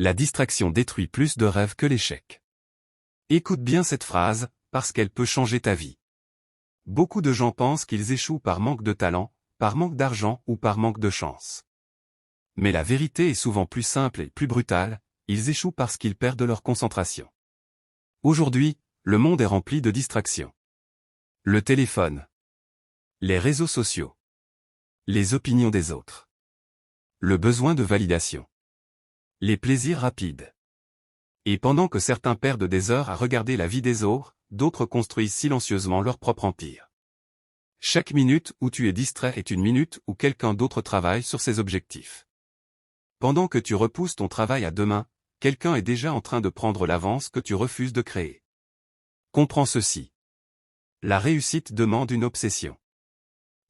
La distraction détruit plus de rêves que l'échec. Écoute bien cette phrase, parce qu'elle peut changer ta vie. Beaucoup de gens pensent qu'ils échouent par manque de talent, par manque d'argent ou par manque de chance. Mais la vérité est souvent plus simple et plus brutale, ils échouent parce qu'ils perdent leur concentration. Aujourd'hui, le monde est rempli de distractions. Le téléphone. Les réseaux sociaux. Les opinions des autres. Le besoin de validation. Les plaisirs rapides. Et pendant que certains perdent des heures à regarder la vie des autres, d'autres construisent silencieusement leur propre empire. Chaque minute où tu es distrait est une minute où quelqu'un d'autre travaille sur ses objectifs. Pendant que tu repousses ton travail à demain, quelqu'un est déjà en train de prendre l'avance que tu refuses de créer. Comprends ceci. La réussite demande une obsession.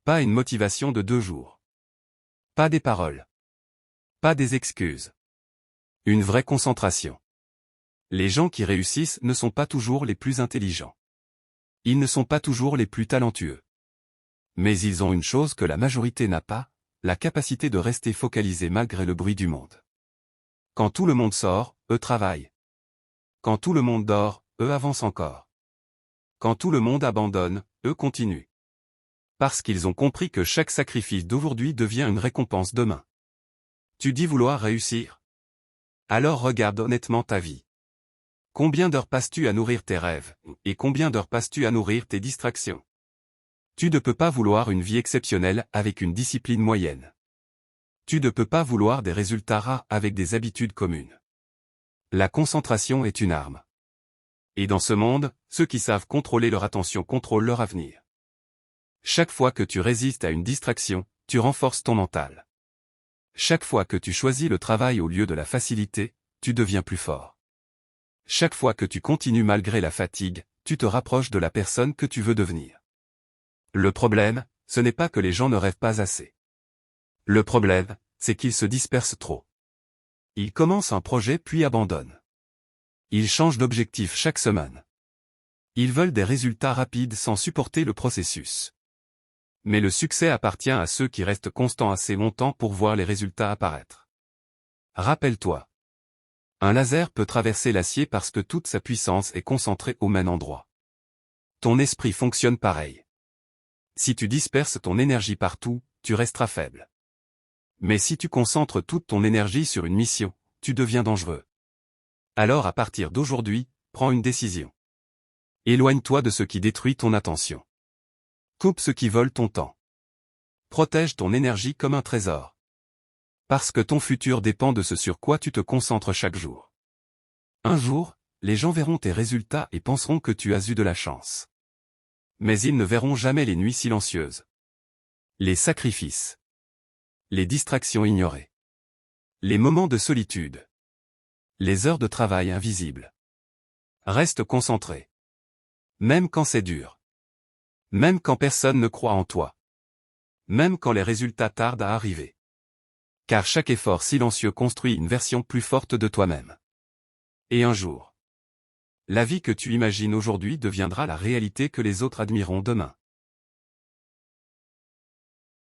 Pas une motivation de 2 jours. Pas des paroles. Pas des excuses. Une vraie concentration. Les gens qui réussissent ne sont pas toujours les plus intelligents. Ils ne sont pas toujours les plus talentueux. Mais ils ont une chose que la majorité n'a pas, la capacité de rester focalisés malgré le bruit du monde. Quand tout le monde sort, eux travaillent. Quand tout le monde dort, eux avancent encore. Quand tout le monde abandonne, eux continuent. Parce qu'ils ont compris que chaque sacrifice d'aujourd'hui devient une récompense demain. Tu dis vouloir réussir? Alors regarde honnêtement ta vie. Combien d'heures passes-tu à nourrir tes rêves, et combien d'heures passes-tu à nourrir tes distractions? Tu ne peux pas vouloir une vie exceptionnelle avec une discipline moyenne. Tu ne peux pas vouloir des résultats rares avec des habitudes communes. La concentration est une arme. Et dans ce monde, ceux qui savent contrôler leur attention contrôlent leur avenir. Chaque fois que tu résistes à une distraction, tu renforces ton mental. Chaque fois que tu choisis le travail au lieu de la facilité, tu deviens plus fort. Chaque fois que tu continues malgré la fatigue, tu te rapproches de la personne que tu veux devenir. Le problème, ce n'est pas que les gens ne rêvent pas assez. Le problème, c'est qu'ils se dispersent trop. Ils commencent un projet puis abandonnent. Ils changent d'objectif chaque semaine. Ils veulent des résultats rapides sans supporter le processus. Mais le succès appartient à ceux qui restent constants assez longtemps pour voir les résultats apparaître. Rappelle-toi. Un laser peut traverser l'acier parce que toute sa puissance est concentrée au même endroit. Ton esprit fonctionne pareil. Si tu disperses ton énergie partout, tu resteras faible. Mais si tu concentres toute ton énergie sur une mission, tu deviens dangereux. Alors à partir d'aujourd'hui, prends une décision. Éloigne-toi de ce qui détruit ton attention. Coupe ce qui vole ton temps. Protège ton énergie comme un trésor. Parce que ton futur dépend de ce sur quoi tu te concentres chaque jour. Un jour, les gens verront tes résultats et penseront que tu as eu de la chance. Mais ils ne verront jamais les nuits silencieuses. Les sacrifices. Les distractions ignorées. Les moments de solitude. Les heures de travail invisibles. Reste concentré. Même quand c'est dur. Même quand personne ne croit en toi. Même quand les résultats tardent à arriver. Car chaque effort silencieux construit une version plus forte de toi-même. Et un jour, la vie que tu imagines aujourd'hui deviendra la réalité que les autres admireront demain.